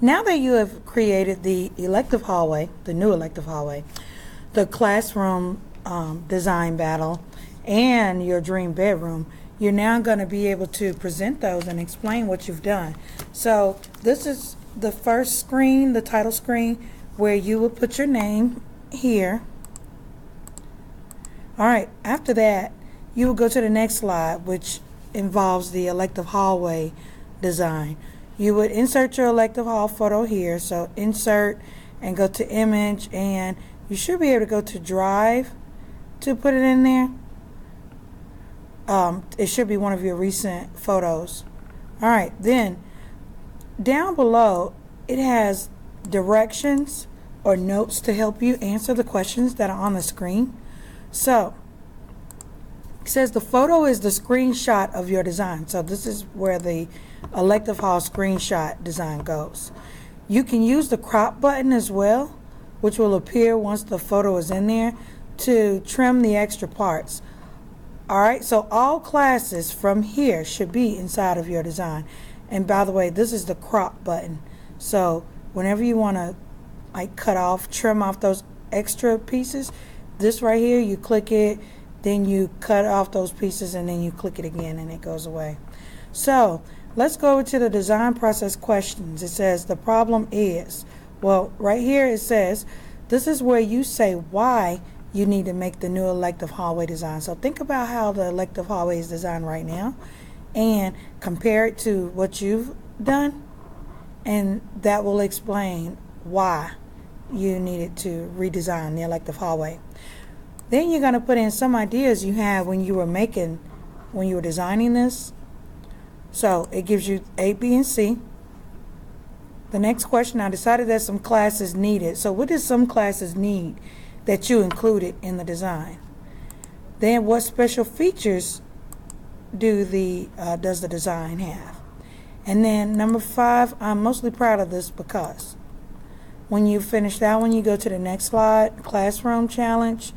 Now that you have created the elective hallway, the new elective hallway, the classroom design battle, and your dream bedroom, you're now going to be able to present those and explain what you've done. So this is the first screen, the title screen, where you will put your name here. All right, after that, you will go to the next slide, which involves the elective hallway design. You would insert your elective hall photo here. So insert and go to image, and you should be able to go to drive to put it in there. It should be one of your recent photos. All right, then down below it has directions or notes to help you answer the questions that are on the screen. So it says the photo is the screenshot of your design. So this is where the elective hall screenshot design goes. You can use the crop button as well, which will appear once the photo is in there, to trim the extra parts. Alright, so all classes from here should be inside of your design. And by the way, this is the crop button. So whenever you want to cut off, trim off those extra pieces, this right here, you click it, then you cut off those pieces, and then you click it again and it goes away. So let's go over to the design process questions. It says the problem is, well, right here it says this is where you say why you need to make the new elective hallway design. So think about how the elective hallway is designed right now and compare it to what you've done, and that will explain why you needed to redesign the elective hallway. Then you're going to put in some ideas you had when you were designing this. So it gives you A, B, and C. The next question, I decided that some classes needed. So what does some classes need that you included in the design? Then what special features does the design have? And then number 5, I'm mostly proud of this because when you finish that one, you go to the next slide, classroom challenge.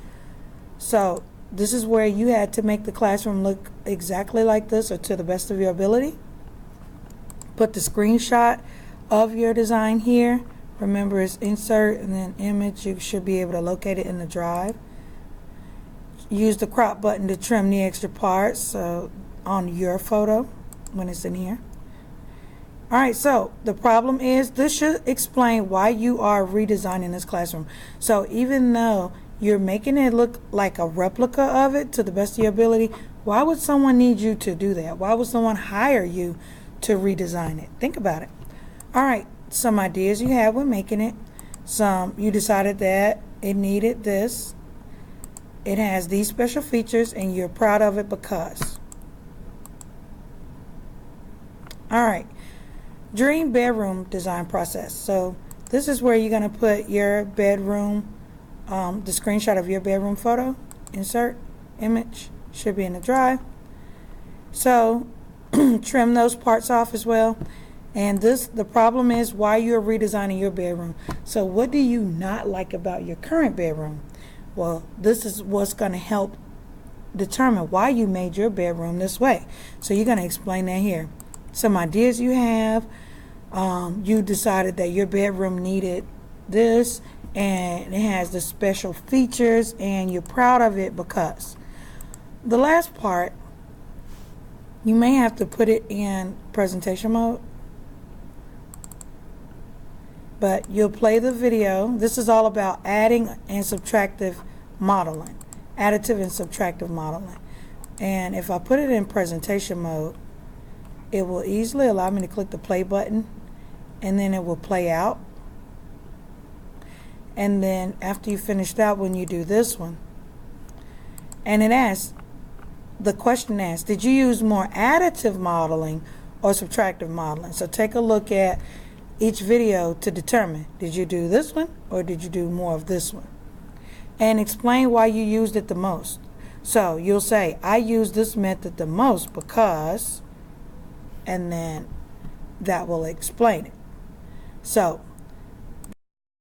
So this is where you had to make the classroom look exactly like this or to the best of your ability. Put the screenshot of your design here. Remember, it's insert and then image. You should be able to locate it in the drive. Use the crop button to trim the extra parts on your photo when it's in here. Alright, so the problem is this should explain why you are redesigning this classroom. So even though you're making it look like a replica of it to the best of your ability, why would someone need you to do that? Why would someone hire you to redesign it? Think about it. Alright, some ideas you had when making it. Some you decided that it needed this. It has these special features and you're proud of it because. Alright, dream bedroom design process. So this is where you're going to put your bedroom, the screenshot of your bedroom photo. Insert, image, should be in the drive. So trim those parts off as well. And the problem is why you're redesigning your bedroom. So what do you not like about your current bedroom? Well, this is what's going to help determine why you made your bedroom this way. So you're going to explain that here. Some ideas you have. You decided that your bedroom needed this and it has the special features and you're proud of it because. The last part, you may have to put it in presentation mode, but you'll play the video. This is all about adding and subtractive modeling, additive and subtractive modeling. And if I put it in presentation mode, it will easily allow me to click the play button and then it will play out. And then after you finish that one, you do this one. And it asks, the question asks, did you use more additive modeling or subtractive modeling? So take a look at each video to determine, did you do this one or did you do more of this one? And explain why you used it the most. So you'll say, I used this method the most because, and then that will explain it. So